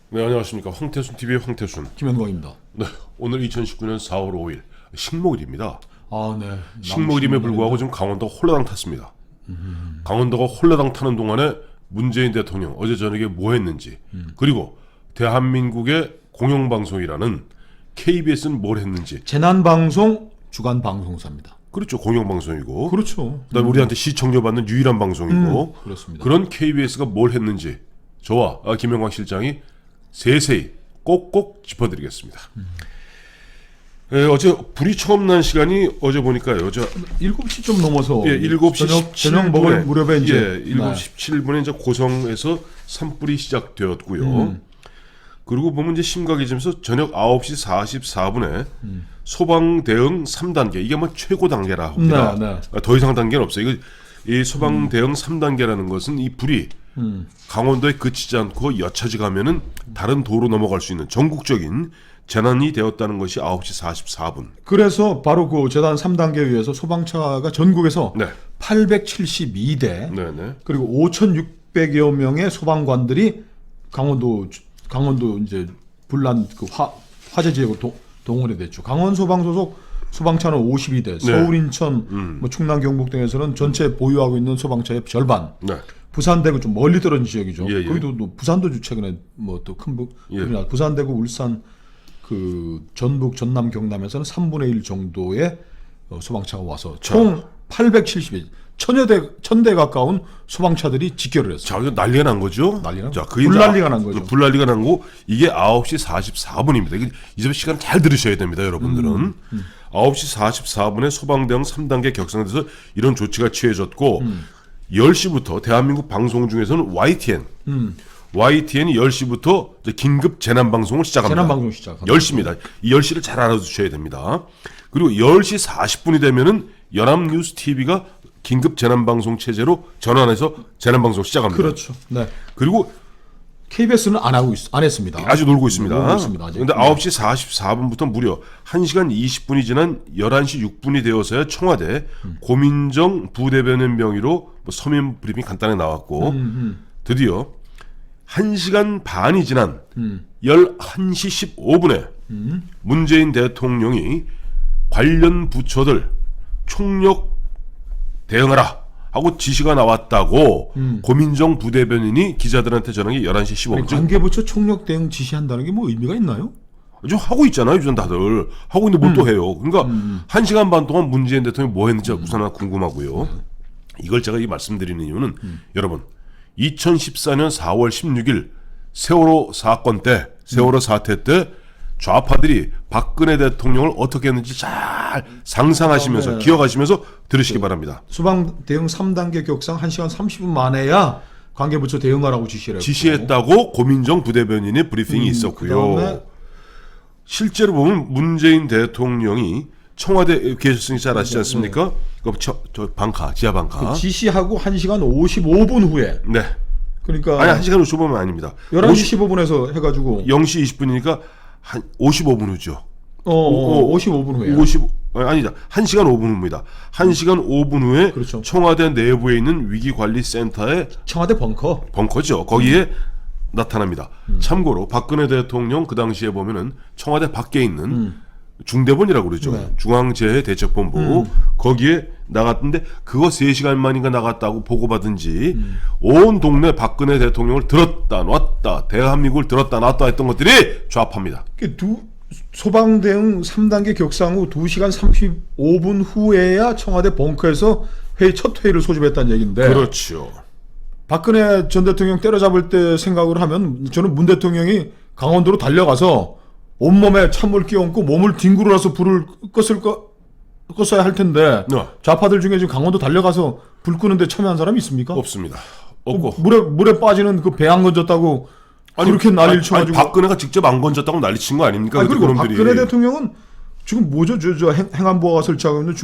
네, 안녕하십니까. 황태순 TV의 황태순. 김현광입니다. 네, 오늘 2019년 4월 5일 식목일입니다. 아, 네. 식목일임에 불구하고 지금 강원도가 홀라당 탔습니다. 강원도가 홀라당 타는 동안에 문재인 대통령 어제 저녁에 뭐 했는지, 그리고 대한민국의 공영방송이라는 KBS는 뭘 했는지. 재난방송 주간 방송사입니다. 그렇죠. 공영방송이고. 그렇죠. 그다음에 우리한테 시청료 받는 유일한 방송이고. 그렇습니다. 그런 KBS가 뭘 했는지 저와 김영광 실장이 세세히 꼭꼭 짚어드리겠습니다. 어제 불이 처음 난 시간이 어제 보니까요. 7시 좀 넘어서 7시 저녁 먹을 무렵에 이제 7시 17분에 이제 고성에서 산불이 시작되었고요. 그리고 보면 이제 심각해지면서 저녁 9시 44분에 소방 대응 3단계, 이게 뭐 최고 단계라 합니다. 더 이상 단계는 없어요. 이 소방 대응 3단계라는 것은 이 불이 강원도에 그치지 않고 여차지 가면은 다른 도로 넘어갈 수 있는 전국적인 재난이 되었다는 것이 9시 44분. 그래서 바로 그 재단 3단계에 의해서 소방차가 전국에서 네. 872대 네네. 그리고 5,600여 명의 소방관들이 강원도 이제 불난 그 화재 지역으로 동원이 됐죠. 강원 소방 소속 소방차는 52대, 서울, 인천, 뭐 충남, 경북 등에서는 전체 보유하고 있는 소방차의 절반. 네. 부산, 대구 좀 멀리 떨어진 지역이죠. 예. 거기도 또 부산도 최근에 뭐 또 큰 불이 부산, 대구, 울산, 그 전북, 전남, 경남에서는 3분의 1 정도의 소방차가 와서 총 870여, 1000대 가까운 소방차들이 직결을 했어요. 자, 이거 난리가 난 거죠? 난리가? 자, 그게 불난리가 난 거죠. 불난리가 난 거, 이게 9시 44분입니다. 이 점 시간 잘 들으셔야 됩니다, 여러분들은. 9시 44분에 소방대응 3단계 격상돼서 이런 조치가 취해졌고, 10시부터 대한민국 방송 중에서는 YTN이 10시부터 긴급 재난방송을 시작합니다. 재난방송 시작합니다. 10시입니다. 이 10시를 잘 알아두셔야 됩니다. 그리고 10시 40분이 되면은 연합뉴스TV가 긴급 재난방송 체제로 전환해서 재난방송 시작합니다. 그렇죠. 네. 그리고 KBS는 안 했습니다. 아주 놀고 있습니다. 그런데 9시 44분부터 무려 1시간 20분이 지난 11시 6분이 되어서야 청와대 고민정 부대변인 명의로 서면 브리핑 간단하게 나왔고 드디어 1시간 반이 지난 11시 15분에 문재인 대통령이 관련 부처들 총력 대응하라 하고 지시가 나왔다고 고민정 부대변인이 기자들한테 전한 게 11시 15분. 관계부처 총력 대응 지시한다는 게 뭐 의미가 있나요? 좀 하고 있잖아요, 요즘 다들. 하고 있는데 뭘 또 해요. 그러니까 1시간 반 동안 문재인 대통령이 뭐 했는지 우선 하나 궁금하고요. 이걸 제가 이 말씀드리는 이유는 여러분, 2014년 4월 16일 세월호 사건 때, 세월호 사태 때 좌파들이 박근혜 대통령을 어떻게 했는지 잘 상상하시면서 기억하시면서 들으시기 바랍니다. 소방 대응 3단계 격상 1시간 30분 만에야 관계부처 대응하라고 지시했다고 고민정 부대변인의 브리핑이 있었고요. 그다음에 실제로 보면 문재인 대통령이 청와대에 계셨으니 잘 아시지 않습니까? 저 방카, 지하 방카. 그 지시하고 1시간 55분 후에. 네. 그러니까 아니 1시간 55분 아닙니다. 11시 15분에서 해가지고 0시 20분이니까 한 55분 후죠. 55분 후에. 아니다. 1시간 5분 후입니다. 1시간 5분 후에 그렇죠. 청와대 내부에 있는 위기관리센터의 청와대 벙커죠. 거기에 나타납니다. 참고로 박근혜 대통령 그 당시에 보면은 청와대 밖에 있는 중대본이라고 그러죠. 네. 중앙재해대책본부 거기에 나갔는데 그거 3시간 만인가 나갔다고 보고받은지 온 동네 박근혜 대통령을 들었다 놨다 대한민국을 들었다 놨다 했던 것들이 좌파입니다. 소방 대응 3단계 격상 후 2시간 35분 후에야 청와대 벙커에서 첫 회의를 소집했다는 얘기인데. 그렇죠. 박근혜 전 대통령 때려잡을 때 생각을 하면 저는 문 대통령이 강원도로 달려가서 온몸에 찬물 끼얹고 몸을 뒹굴어서 불을 껐어야 할 텐데 좌파들 중에 지금 강원도 달려가서 불 끄는데 참여한 사람이 있습니까? 없습니다. 없고 물에 빠지는 그 배 안 건졌다고 그렇게 난리를 쳐가지고 박근혜가 직접 안 건졌다고 난리친 거 아닙니까? 그리고 박근혜 대통령은 지금 뭐죠? 저 행안부가 설치하고 있는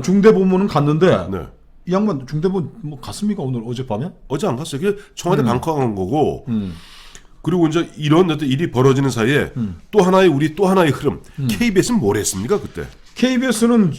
중대본부는 갔는데 네. 이 양반 중대본 뭐 갔습니까? 오늘 어젯밤에? 어제 안 갔어요. 그게 청와대 방카 간 거고. 그리고 이제 이런 어떤 일이 벌어지는 사이에 또 하나의 흐름. KBS는 뭘 했습니까 그때? KBS는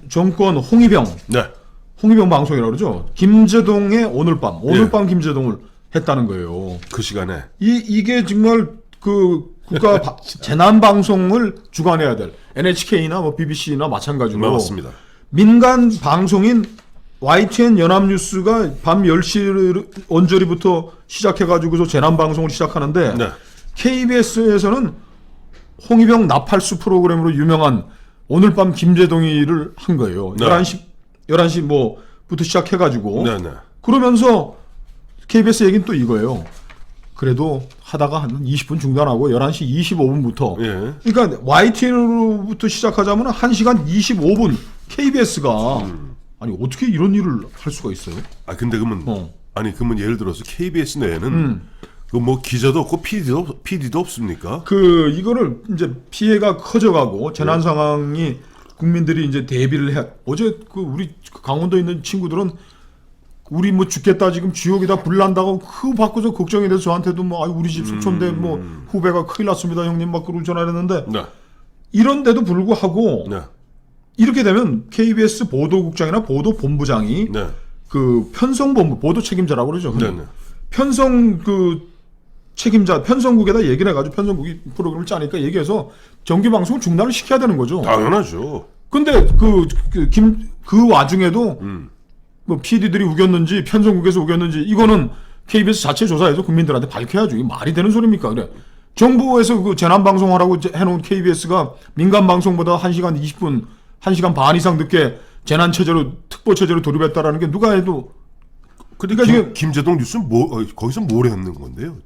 정권 홍위병 네. 방송이라고 그러죠. 김제동의 오늘 밤 김제동을 했다는 거예요. 그 시간에. 이게 정말 그 국가 재난 방송을 주관해야 될 NHK나 뭐 BBC나 마찬가지로 맞습니다. 민간 방송인 YTN 연합뉴스가 밤 10시 언저리부터 시작해가지고서 재난 방송을 시작하는데 네. KBS에서는 홍위병 나팔수 프로그램으로 유명한 오늘 밤 김재동이를 한 거예요. 네. 11시 뭐부터 시작해가지고 네네. 그러면서 KBS 얘기는 또 이거예요. 그래도 하다가 한 20분 중단하고 11시 25분부터 예. 그러니까 YTN으로부터 시작하자면 1시간 25분 KBS가 아니 어떻게 이런 일을 할 수가 있어요? 아 근데 그러면 아니 그러면 예를 들어서 KBS 내에는 그 뭐 기자도 없고 PD도 없습니까? 그 이거를 이제 피해가 커져가고 재난 상황이 국민들이 이제 대비를 해. 어제 그 우리 강원도에 있는 친구들은 우리 뭐 죽겠다 지금 지옥이다 불 난다고 그 바꿔서 걱정이 돼서 저한테도 뭐 우리 집 속초인데 뭐 후배가 큰일 났습니다 형님 막 그러고 전화했는데 네. 이런데도 불구하고 네. 이렇게 되면 KBS 보도국장이나 보도본부장이 네. 그 편성본부 보도 책임자라고 그러죠. 네네. 편성 그 책임자 편성국에다 얘기를 해가지고 편성국이 프로그램을 짜니까 얘기해서 정규 방송 중단을 시켜야 되는 거죠. 당연하죠. 근데 그 와중에도 뭐 PD들이 우겼는지 편성국에서 우겼는지 이거는 KBS 자체 조사해서 국민들한테 밝혀야죠. 이게 말이 되는 소리입니까? 그래. 정부에서 그 재난 방송하라고 해놓은 KBS가 민간 방송보다 1시간 20분, 1시간 반 이상 늦게 재난 체제로 특보 체제로 돌입했다라는 게 누가 해도 그러니까 지금 김재동 뉴스는 거기서 뭘 했는 건데요?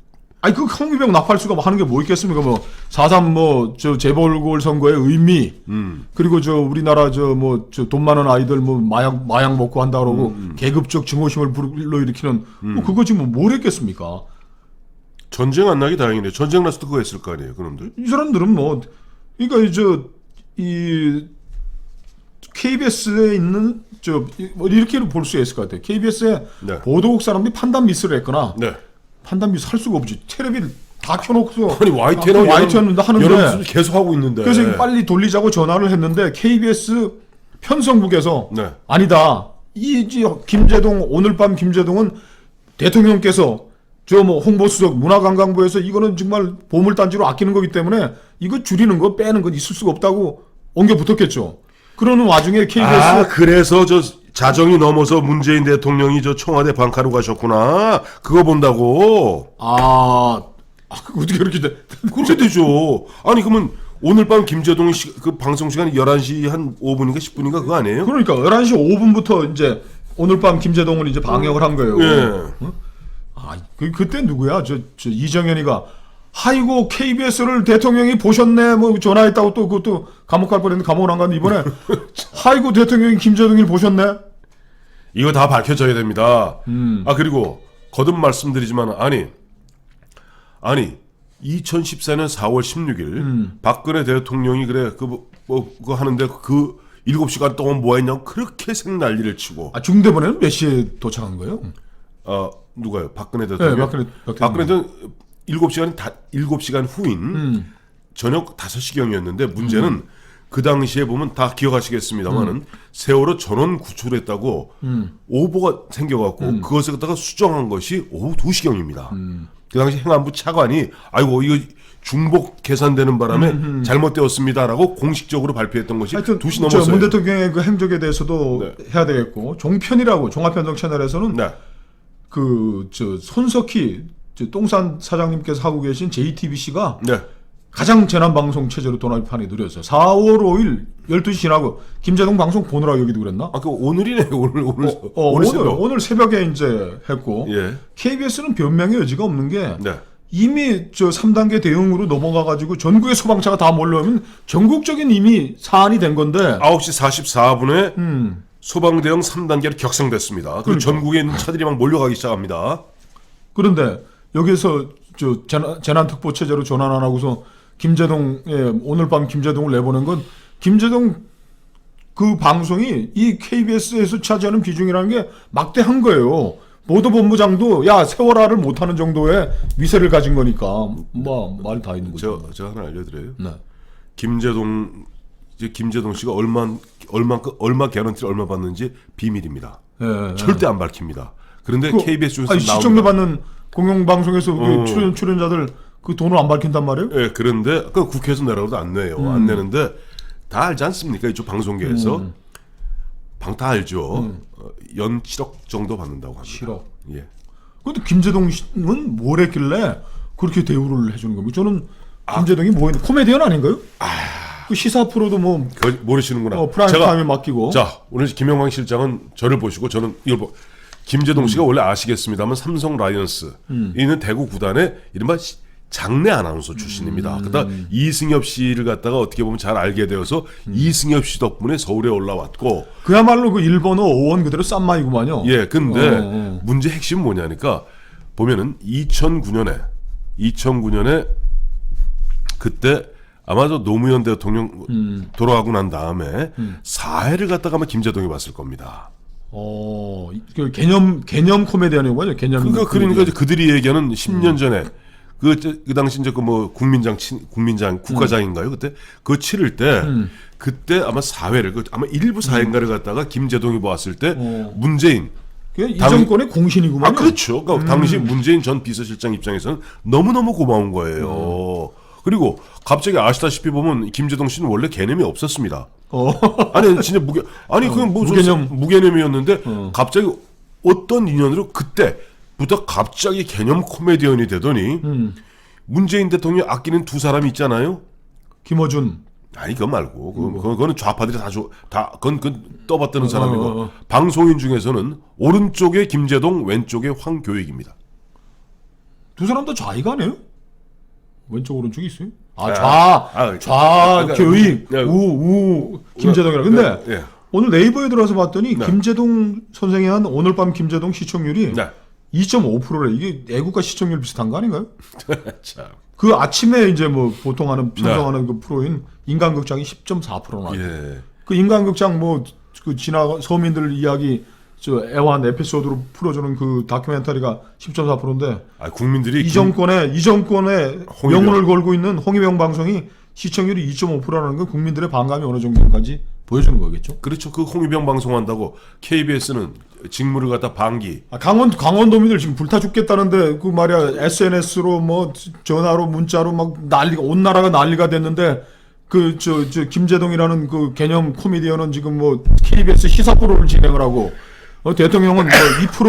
아니 그 홍위병 나팔수가 뭐 하는 게 뭐 있겠습니까? 뭐 4.3 뭐 저 재보궐 선거의 의미 그리고 저 우리나라 저 뭐 저 돈 많은 아이들 뭐 마약 먹고 한다 그러고 계급적 증오심을 불러일으키는 뭐 그거 지금 뭘 했겠습니까? 전쟁 안 나기 다행이네. 전쟁 났을 때 그거 했을 거 아니에요, 그놈들. 이 사람들은 뭐 그러니까 이 KBS에 있는 뭐 이렇게 볼 수 있을 것 같아요. KBS의 네. 보도국 사람들이 판단 미스를 했거나 네. 판단 미스 할 수가 없지. 텔레비를 다 켜놓고서 아니 YTN은 하는데 여러 계속 하고 있는데. 그래서 빨리 돌리자고 전화를 했는데 KBS 편성국에서 네. 아니다. 김재동 오늘 밤 김재동은 대통령께서 저 뭐 홍보수석 문화관광부에서 이거는 정말 보물단지로 아끼는 거기 때문에 이거 줄이는 거 빼는 건 있을 수가 없다고 옮겨 붙었겠죠. 그러는 와중에 KBS 그래서 저 자정이 넘어서 문재인 대통령이 저 청와대 방카로 가셨구나. 그거 본다고. 어떻게 그렇게 돼? 그렇게 되죠. 아니 그러면 오늘 밤 김재동 그 방송 시간이 11시 한 5분인가 10분인가 그거 아니에요? 그러니까 11시 5분부터 이제 오늘 밤 김재동을 이제 방영을 한 거예요. 예. 그때 누구야? 저 이정현이가 아이고 KBS를 대통령이 보셨네 뭐 전화했다고 또 그것도 감옥 갈 뻔했는데 감옥을 안 갔는데 이번에 아이고 대통령이 김재동을 보셨네. 이거 다 밝혀져야 됩니다. 그리고 거듭 말씀드리지만 아니 2014년 4월 16일 박근혜 대통령이 그래 그거 하는데 그 7시간 동안 뭐 했냐고 그렇게 생난리를 치고. 중대본에는 몇 시에 도착한 거예요? 누가요? 박근혜 대통령. 네, 박근혜 대통령 7시간 후인 저녁 5시경이었는데 문제는 그 당시에 보면 다 기억하시겠습니다만은 세월호 전원 구출했다고 오보가 생겨갖고 그것을 갖다가 수정한 것이 오후 2시경입니다. 그 당시 행안부 차관이 아이고 이거 중복 계산되는 바람에 잘못되었습니다라고 공식적으로 발표했던 것이 2시 넘었어요. 문 대통령의 그 행적에 대해서도 해야 되겠고 종편이라고 종합편성 채널에서는 네. 손석희 똥산 사장님께서 하고 계신 JTBC가 네. 가장 재난방송 체제로 돌입하는 게 느렸어요. 4월 5일 12시 지나고 김재동 방송 보느라 여기도 그랬나? 그 오늘이네. 오늘 새벽에 이제 했고 예. KBS는 변명의 여지가 없는 게 네. 이미 3단계 대응으로 넘어가가지고 전국의 소방차가 다 몰려오면 전국적인 이미 사안이 된 건데 9시 44분에 소방대응 3단계로 격상됐습니다. 그리고 전국에 있는 차들이 막 몰려가기 시작합니다. 그런데 여기서 재난특보 체제로 전환 안 하고서 오늘 밤 김재동을 내보낸 건 김재동 그 방송이 이 KBS에서 차지하는 비중이라는 게 막대한 거예요. 보도본부장도 세월화를 못하는 정도의 위세를 가진 거니까 뭐 말 다 있는 거죠. 제가 하나 알려드려요. 네. 김재동 씨가 얼마 개런티를 얼마 받는지 비밀입니다. 네, 절대 안 밝힙니다. 그런데 KBS 쪽에서 시청률 받는 공영방송에서 그 출연자들 그 돈을 안 밝힌단 말이에요? 예, 그런데 그 국회에서 내라고도 안 내요. 안 내는데 다 알지 않습니까? 이쪽 방송계에서 다 알죠. 연 7억 정도 받는다고 합니다. 7억. 예. 근데 김재동 씨는 뭘 했길래 그렇게 대우를 해주는 겁니까? 저는 김재동이 뭐 했는데 코미디언 아닌가요? 그 시사 프로도 뭐 그걸 모르시는구나. 프라임 타임에 맡기고. 자, 오늘 김영광 실장은 저를 보시고 저는 이걸 김재동 씨가 원래 아시겠습니다만 삼성 라이언스 있는 대구 구단의 이른바 장내 아나운서 출신입니다. 그러다 이승엽 씨를 갖다가 어떻게 보면 잘 알게 되어서 이승엽 씨 덕분에 서울에 올라왔고. 그야말로 그 일본어 어원 그대로 쌈마이구만요. 예, 근데 문제 핵심은 뭐냐니까 보면은 2009년에 그때 아마도 노무현 대통령 돌아가고 난 다음에 사회를 갖다가 아마 김재동이 봤을 겁니다. 그 개념 코미디언인 거죠. 개념. 그러니까 이제 그들이 얘기하는 10년 전에 그 당시 이제 그 뭐 국민장 국가장인가요? 그때 그거 치를 때 그때 아마 사회를 아마 일부 사회인가를 갖다가 김재동이 보았을 때 문재인 이 정권의 공신이구만요. 그렇죠. 그러니까 당시 문재인 전 비서실장 입장에서는 너무너무 고마운 거예요. 그리고 갑자기 아시다시피 보면 김재동 씨는 원래 개념이 없었습니다. 아니 진짜 그냥 뭐 무개념이었는데 갑자기 어떤 인연으로 그때부터 갑자기 개념 코미디언이 되더니 문재인 대통령 아끼는 두 사람이 있잖아요. 김어준. 아니 그거 말고 그거는 좌파들이 그건 떠받드는 사람이고 방송인 중에서는 오른쪽에 김재동 왼쪽에 황교익입니다. 두 사람 다 좌익아네요? 왼쪽 오른쪽이 있어요? 교익 우 김재동이라. 근데 오늘 네이버에 들어와서 봤더니 김재동 선생이 한 오늘 밤 김재동 시청률이 2.5%래. 이게 애국가 시청률 비슷한 거 아닌가요? 참. 그 아침에 이제 뭐 보통 편성하는 그 프로인 인간극장이 10.4% 나와요. 예. 그 인간극장 그 서민들 이야기 애완 에피소드로 풀어주는 그 다큐멘터리가 10.4%인데 국민들이 이 정권의 명운을 걸고 있는 홍위병 방송이 시청률이 2.5%라는 건 국민들의 반감이 어느 정도인지 보여주는 거겠죠. 그렇죠. 그 홍위병 방송한다고 KBS는 직무를 갖다 방기. 강원도민들 지금 불타 죽겠다는데 그 말이야 SNS로 뭐 전화로 문자로 막 난리가 온 나라가 난리가 됐는데 김재동이라는 그 개념 코미디언은 지금 뭐 KBS 시사 프로를 진행을 하고 대통령은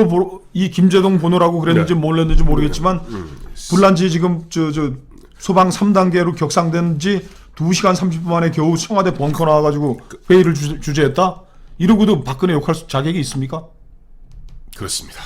뭐 이 김재동 보느라고 그랬는지 몰랐는지 모르겠지만 불난지 지금 소방 3단계로 격상된 지 2시간 30분 만에 겨우 청와대 벙커 나와가지고 회의를 주재했다? 이러고도 박근혜 욕할 자격이 있습니까? 그렇습니다.